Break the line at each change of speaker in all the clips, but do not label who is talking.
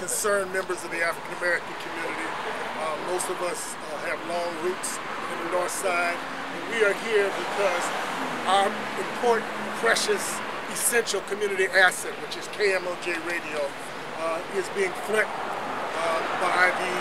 Concerned members of the African American community. Most of us have long roots in the North Side, and we are here because our important, precious, essential community asset, which is KMOJ Radio, is being flicked by the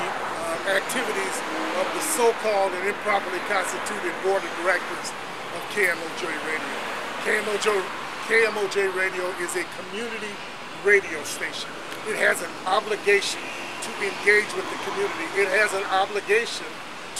activities of the so-called and improperly constituted board of directors of KMOJ Radio. KMOJ Radio is a community radio station. It has an obligation to engage with the community. It has an obligation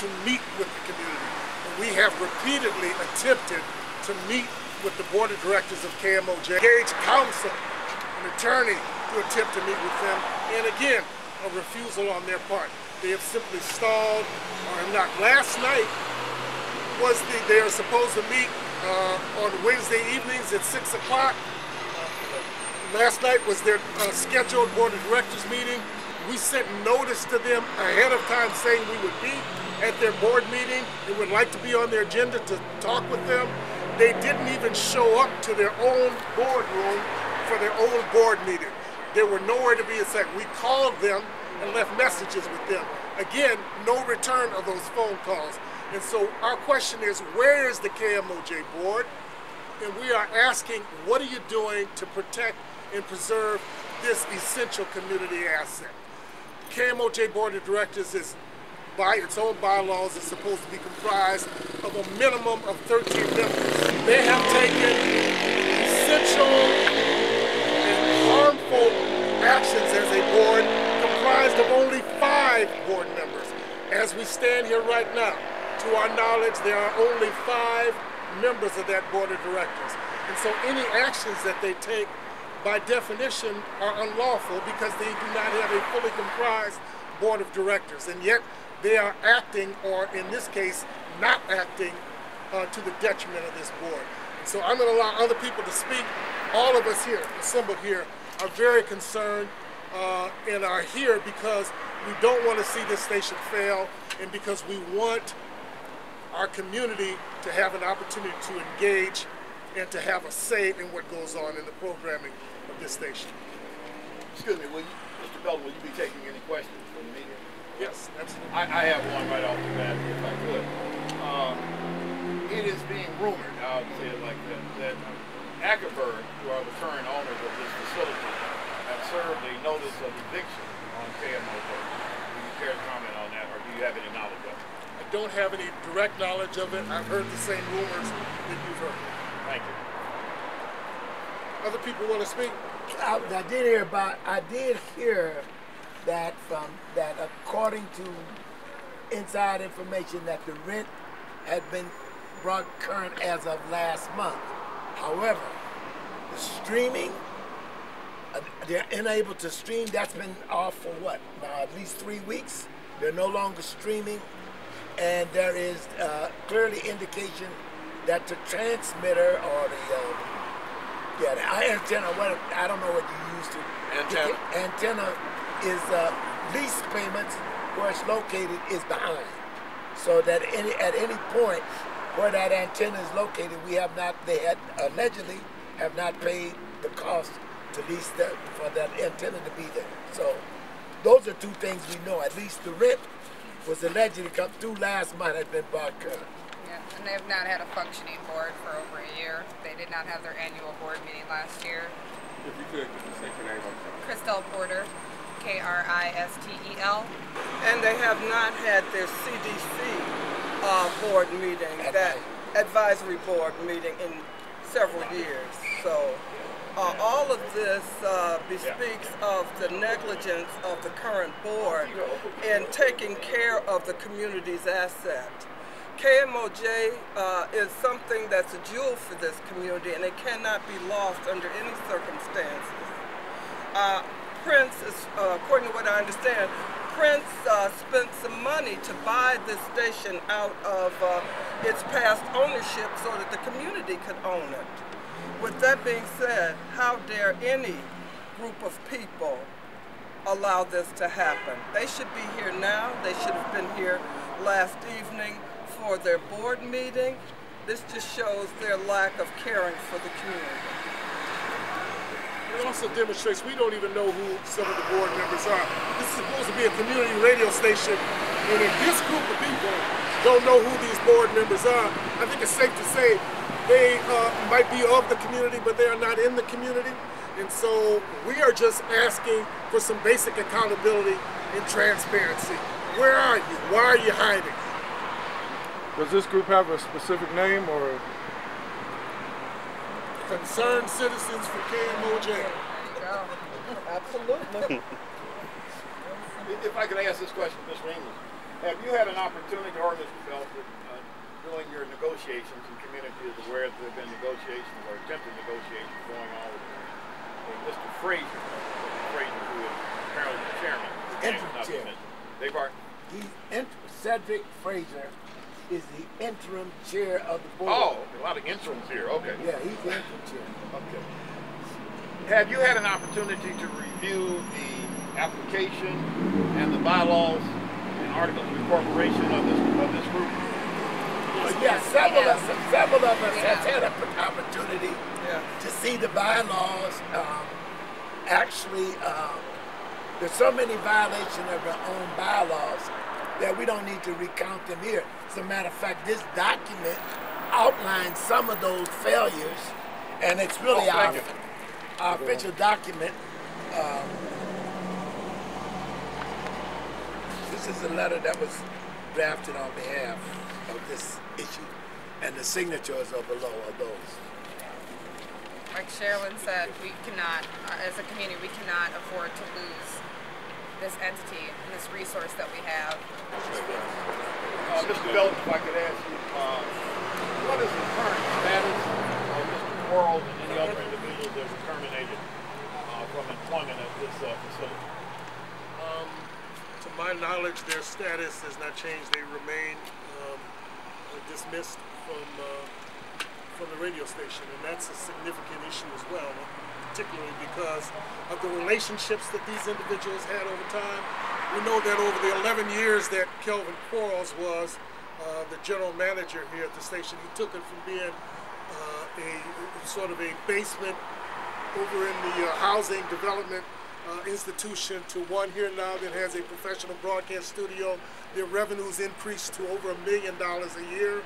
to meet with the community. And we have repeatedly attempted to meet with the board of directors of KMOJ, engage counsel, an attorney to attempt to meet with them, and again, a refusal on their part. They have simply stalled or have not. Last night they are supposed to meet on Wednesday evenings at 6 o'clock. Last night was their scheduled board of directors meeting. We sent notice to them ahead of time saying we would be at their board meeting and would like to be on their agenda to talk with them. They didn't even show up to their own boardroom for their own board meeting. They were nowhere to be in sight. We called them and left messages with them. Again, no return of those phone calls. And so our question is, where is the KMOJ board? And we are asking, what are you doing to protect and preserve this essential community asset? KMOJ Board of Directors is, by its own bylaws, is supposed to be comprised of a minimum of 13 members. They have taken essential and harmful actions as a board comprised of only 5 board members. As we stand here right now, to our knowledge, there are only 5 members of that board of directors. And so any actions that they take by definition are unlawful because they do not have a fully comprised board of directors, and yet they are acting, or in this case, not acting to the detriment of this board. And so I'm going to allow other people to speak. All of us here, assembled here, are very concerned and are here because we don't want to see this station fail, and because we want our community to have an opportunity to engage and to have a say in what goes on in the programming of this station.
Excuse me, Mr. Belton, will you be taking any questions from the media?
Yes, absolutely.
I have one right off the bat, if I could. It is being rumored, I'll say it like that Ackerberg, who are the current owners of this facility, have served a notice of eviction on KMOJ. Do you care to comment on that, or do you have any knowledge of it?
I don't have any direct knowledge of it. I've heard the same rumors that you've heard.
Thank you.
Other people want to speak?
I did hear that according to inside information that the rent had been brought current as of last month. However, the streaming, they're unable to stream. That's been off for what? Now at least 3 weeks. They're no longer streaming, and there is clearly indication that the transmitter or the antenna, I don't know what you use to. Antenna is lease payments where it's located is behind. So that at any point where that antenna is located, they allegedly have not paid the cost to lease for that antenna to be there. So those are 2 things we know. At least the rent was allegedly come through last month had been bought current.
Yeah, and they have not had a functioning board for over a year. They did not have their annual board meeting last year.
If you could, could you say your name?
Christel Porter, Kristel.
And they have not had their CDC board meeting, that advisory board meeting, in several years. So all of this bespeaks of the negligence of the current board in taking care of the community's asset. KMOJ is something that's a jewel for this community, and it cannot be lost under any circumstances. Prince, according to what I understand, Prince spent some money to buy this station out of its past ownership so that the community could own it. With that being said, how dare any group of people allow this to happen? They should be here now. They should have been here last evening for their board meeting. This just shows their lack of caring for the community.
It also demonstrates we don't even know who some of the board members are. This is supposed to be a community radio station, and if this group of people don't know who these board members are, I think it's safe to say they might be of the community, but they are not in the community. And so we are just asking for some basic accountability and transparency. Where are you? Why are you hiding?
Does this group have a specific name or?
Concerned Citizens for KMOJ.
There you go.
Absolutely.
If I could ask this question, Ms. Remus, have you had an opportunity, or Mr. Belford, during your negotiations, and community is aware that there have been negotiations or attempted negotiations going on with Mr. Frazier, who is apparently the chairman.
Interim chair.
They've already.
Cedric Frazier is the interim chair of the board.
Oh, a lot of interims here. Okay.
Yeah, he's the interim chair.
Okay. Have you had an opportunity to review the application and the bylaws and articles of incorporation of this group?
Yeah, several of us have had an opportunity to see the bylaws. Actually, there's so many violations of our own bylaws that we don't need to recount them here. As a matter of fact, this document outlines some of those failures, and it's really our official document. This is a letter that was drafted on behalf of this issue, and the signatures are below of those.
Like Sherilyn said, we cannot, as a community, we cannot afford to lose this entity and this resource that we have.
Mr. Belton, if I could ask you, what is the current status of Mr. Quarles and any other individuals that were terminated from employment at this facility?
To my knowledge, their status has not changed. They remain dismissed from the radio station, and that's a significant issue as well, particularly because of the relationships that these individuals had over time. We know that over the 11 years that Kelvin Quarles was the general manager here at the station, he took it from being a sort of a basement over in the housing development institution to one here now that has a professional broadcast studio. Their revenues increased to over $1 million a year,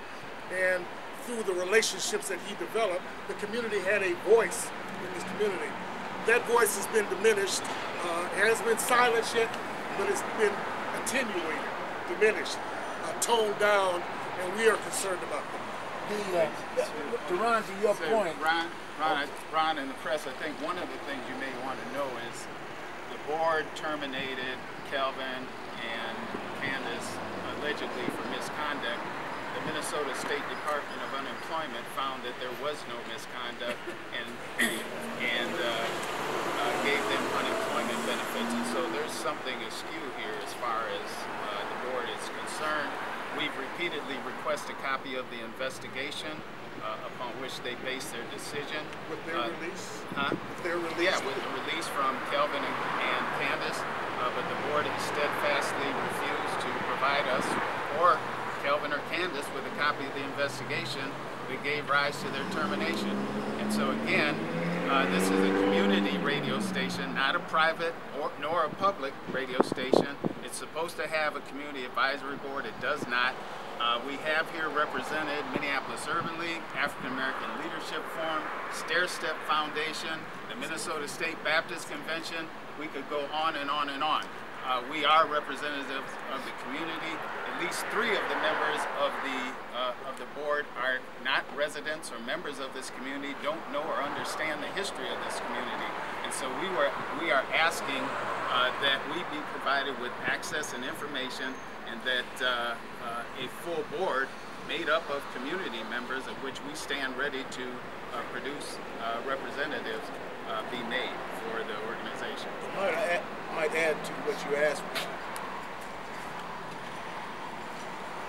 and through the relationships that he developed, the community had a voice in this community. That voice has been diminished. It hasn't been silenced yet, but it's been attenuated, diminished, toned down, and we are concerned about that.
Ron, to your point.
Ron, in the press, I think one of the things you may want to know is the board terminated Kelvin and Candace allegedly for misconduct. The Minnesota State Department of Unemployment found that there was no misconduct and gave them unemployment benefits. And so there's something askew here as far as the board is concerned. We've repeatedly requested a copy of the investigation upon which they base their decision.
With their release?
With
their release?
Yeah, with the release from Kelvin and Candace, but the board has steadfastly refused to provide us or Kelvin or Candace with a copy of the investigation that gave rise to their termination. And so again, this is a community radio station, not a private nor a public radio station. It's supposed to have a community advisory board. It does not. We have here represented Minneapolis Urban League, African American Leadership Forum, Stair Step Foundation, the Minnesota State Baptist Convention. We could go on and on and on. We are representatives of the community. At least 3 of the members of the board are not residents or members of this community, don't know or understand the history of this community. And so we are asking that we be provided with access and information, and that a full board made up of community members, of which we stand ready to produce representatives be made for the organization.
I might add to what you asked me.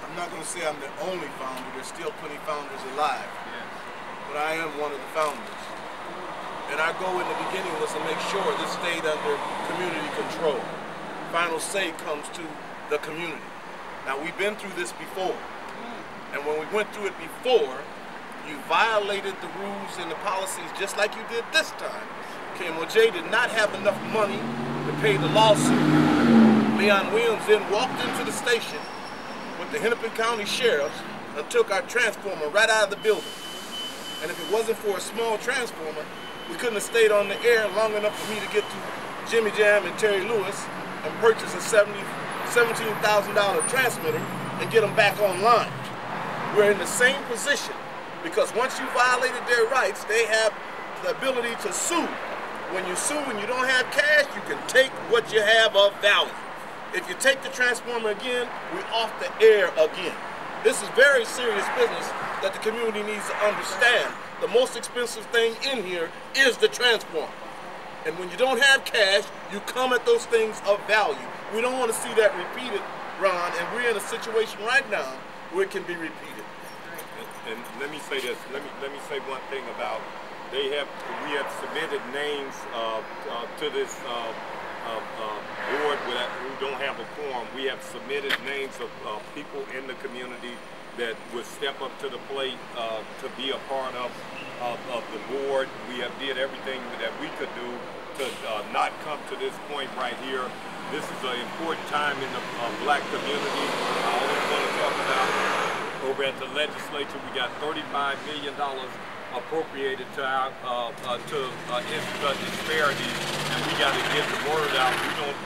I'm not going to say I'm the only founder. There's still plenty of founders alive.
Yes.
But I am one of the founders. And our goal in the beginning was to make sure this stayed under community control. Final say comes to the community. Now, we've been through this before. And when we went through it before, you violated the rules and the policies just like you did this time. KMOJ did not have enough money to pay the lawsuit. Leon Williams then walked into the station with the Hennepin County Sheriffs and took our transformer right out of the building. And if it wasn't for a small transformer, we couldn't have stayed on the air long enough for me to get to Jimmy Jam and Terry Lewis and purchase a $17,000 transmitter and get them back online. We're in the same position because once you violated their rights, they have the ability to sue. When you sue and you don't have cash, you can take what you have of value. If you take the transformer again, we're off the air again. This is very serious business that the community needs to understand. The most expensive thing in here is the transformer. And when you don't have cash, you come at those things of value. We don't want to see that repeated, Ron, and we're in a situation right now where it can be repeated.
And let me say this. Let me say one thing about we have submitted names to this board who don't have a quorum. We have submitted names of people in the community that would step up to the plate to be a part of the board. We have did everything that we could do to not come to this point right here. This is an important time in the black community. I always want to talk about over at the legislature, we got $35 million appropriated to our disparities, and we got to get the word out.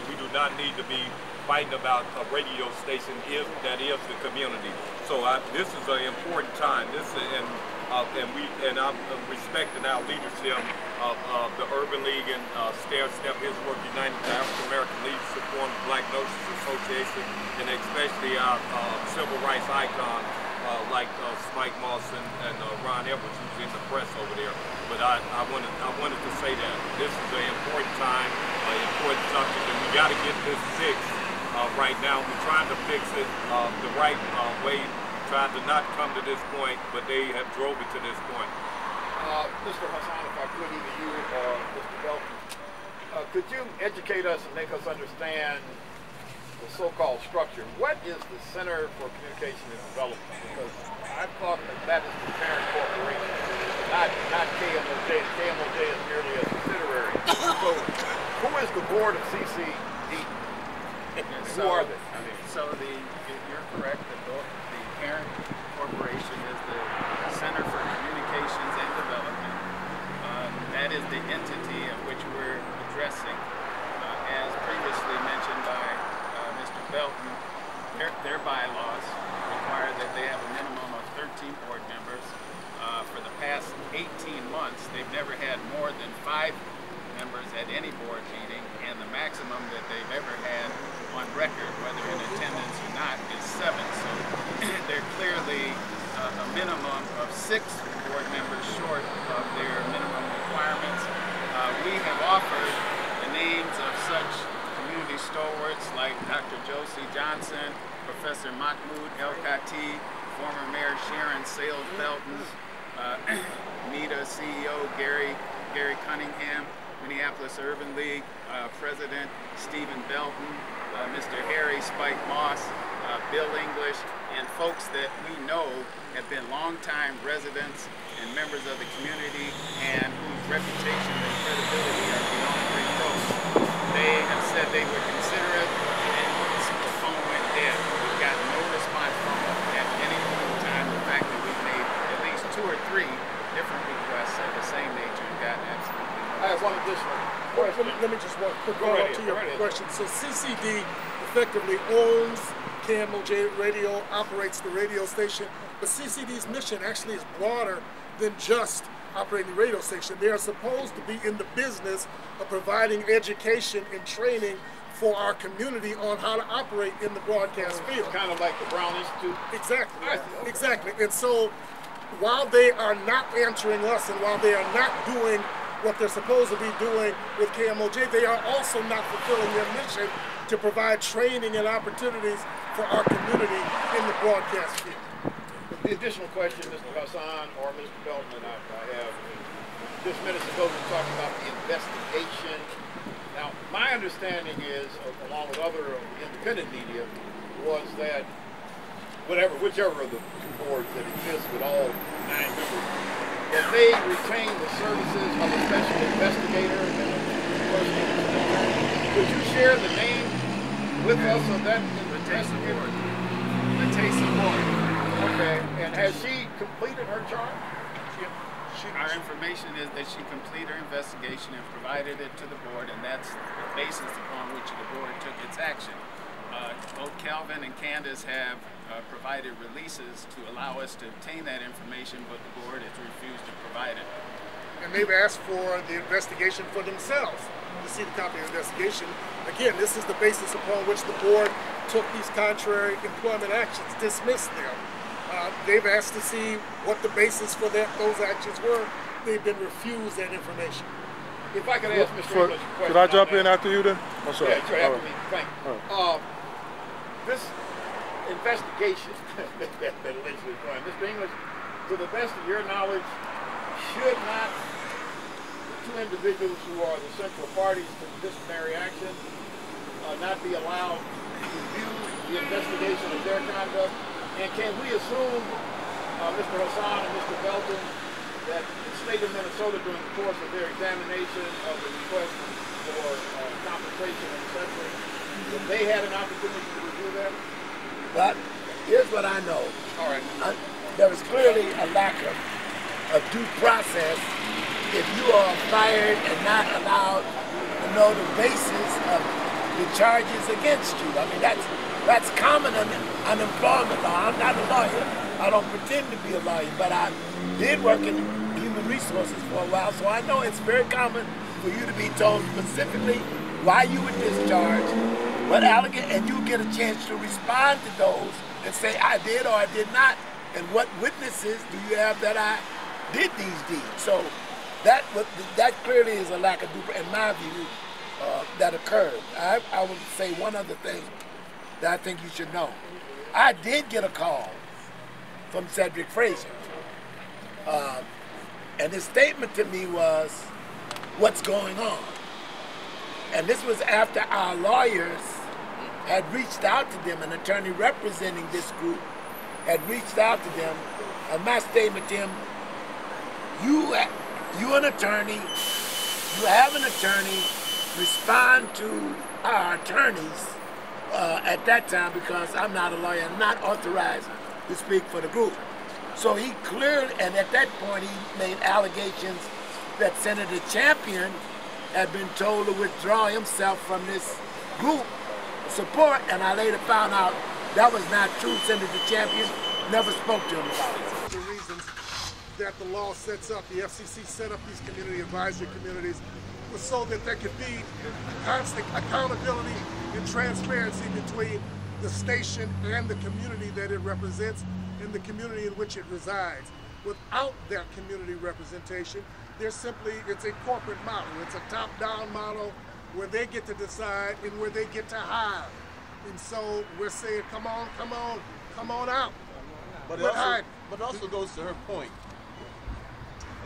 We do not need to be fighting about a radio station that is the community. So this is an important time. And I'm respecting our leadership of the Urban League and Step His Work United, the African American Leadership Forum, the Black Nurses Association, and especially our civil rights icon like Spike Moss and Ron Edwards, who's in the press over there. But I wanted to say that this is an important time, an important subject, and we got to get this fixed right now. We're trying to fix it the right way. Trying to not come to this point, but they have drove it to this point.
Mr. Hassan, if I could, either you or Mr. Belton, could you educate us and make us understand the so-called structure? What is the Center for Communication and Development? Because I thought that is the parent corporation, not KMOJ. KMOJ is merely a subsidiary. So, who is the board of CCD? Who are they?
You're correct. The parent corporation is the Center for Communications and Development. That is the entity of which we're addressing. As previously mentioned by Mr. Belton, their bylaws require that they have a minimum of 13 board members. For the past 18 months, they've never had more than 5 members at any board meeting, and the maximum that they've ever had on record, whether in attendance or not, is 7. So they're clearly a minimum of 6 board members short of their minimum requirements. We have offered the names of such community stalwarts like Dr. Josie Johnson, Professor Mahmoud El-Khatib, former Mayor Sharon Sales Belton, NEDA CEO Gary Cunningham, Minneapolis Urban League President Stephen Belton, Mr. Harry Spike Moss, Bill English, and folks that we know have been longtime residents and members of the community and whose reputation and credibility are beyond reproach. They have said they would consider it, and the phone went dead. We've got no response from them at any point in time. The fact that we've made at least 2 or 3 different requests of the same nature and gotten absolutely no response.
I have one additional question.
Let me just one quick follow-up to your question. So CCD effectively owns KMOJ Radio, operates the radio station, but CCD's mission actually is broader than just operating the radio station. They are supposed to be in the business of providing education and training for our community on how to operate in the broadcast field.
Kind of like the Brown Institute?
Exactly,
Okay.
exactly. And so while they are not answering us and while they are not doing what they're supposed to be doing with KMOJ, they are also not fulfilling their mission to provide training and opportunities for our community in the broadcast field.
The additional question, Mr. Hassan or Mr. Belton, I have just minutes ago we talked about the investigation. Now, my understanding is, along with other independent media, was that whichever of the 2 boards that exist with all 9 members that they retain the services of a special investigator and a person. Could you share the name with us of that investigator?
Latesa Ward.
Okay, and has she completed her charge?
Our information is that she completed her investigation and provided it to the board, and that's the basis upon which the board took its action. Both Kelvin and Candace have provided releases to allow us to obtain that information, but the board has refused to provide it.
And they've asked for the investigation for themselves to see the copy of the investigation. Again, this is the basis upon which the board took these contrary employment actions, dismissed them. They've asked to see what the basis for those actions were. They've been refused that information.
If I could ask Mr. English a question.
Could I jump in after you then? I'm sorry.
Yeah, sure, after me. Thank you. This investigation that allegedly is going, Mr. English, to the best of your knowledge, should not the two individuals who are the central parties to the disciplinary action not be allowed to view the investigation of their conduct? And can we assume, Mr. Hassan and Mr. Belton, that the state of Minnesota, during the course of their examination of the request for compensation, etc., that they had an opportunity to review that?
But here's what I know.
All right.
There is clearly a lack of due process if you are fired and not allowed to know the basis of the charges against you. I mean, that's common in unemployment law. I'm not a lawyer. I don't pretend to be a lawyer, but I did work in human resources for a while, so I know it's very common for you to be told specifically why you were discharged, what allegation, and you get a chance to respond to those and say, I did or I did not, and what witnesses do you have that I did these deeds? So that clearly is a lack of due process, in my view, that occurred. I would say one other thing that I think you should know. I did get a call from Cedric Frazier. And his statement to me was, what's going on? And this was after our lawyers had reached out to them, an attorney representing this group had reached out to them. And my statement to him, you an attorney, you have an attorney, respond to our attorneys at that time, because I'm not a lawyer, I'm not authorized to speak for the group. So he cleared, and at that point he made allegations that Senator Champion had been told to withdraw himself from this group support, and I later found out that was not true. Senator Champion never spoke to him about it.
The reasons that the law sets up, the FCC set up these community advisory communities, was so that there could be constant accountability and transparency between the station and the community that it represents and the community in which it resides. Without that community representation, it's a corporate model. It's a top-down model where they get to decide and where they get to hire. And so we're saying, come on out.
But it also goes to her point.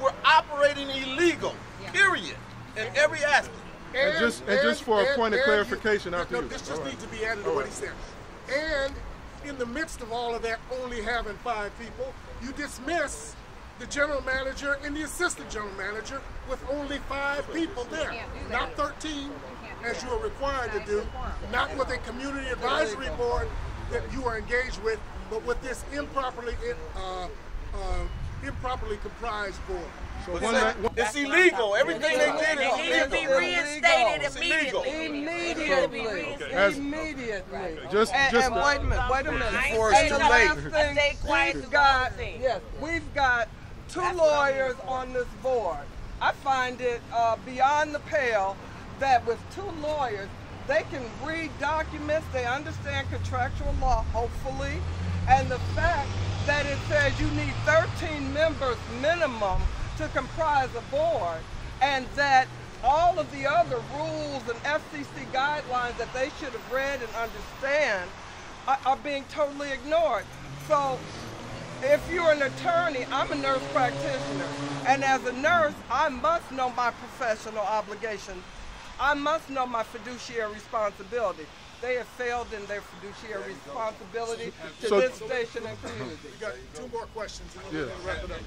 We're operating illegal, period, in every aspect.
And just for a point of clarification after you.
This just needs to be added to what he said. And in the midst of all of that, only having 5 people, you dismiss the general manager and the assistant general manager with only 5 people there, not 13 as you are required to do, not with a community advisory board that you are engaged with, but with this improperly comprised board.
So it's illegal. Everything they did is illegal.
It needs to be reinstated immediately.
Immediately.
And
wait a minute.
Before it's too late.
We've got 2 lawyers on this board. I find it beyond the pale that with 2 lawyers, they can read documents, they understand contractual law, hopefully, and the fact that it says you need 13 members minimum to comprise a board, and that all of the other rules and FCC guidelines that they should have read and understand are being totally ignored. So if you're an attorney, I'm a nurse practitioner, and as a nurse, I must know my professional obligations. I must know my fiduciary responsibility. They have failed in their fiduciary responsibility to this station and community.
We got 2 more questions and then we're going to wrap it up.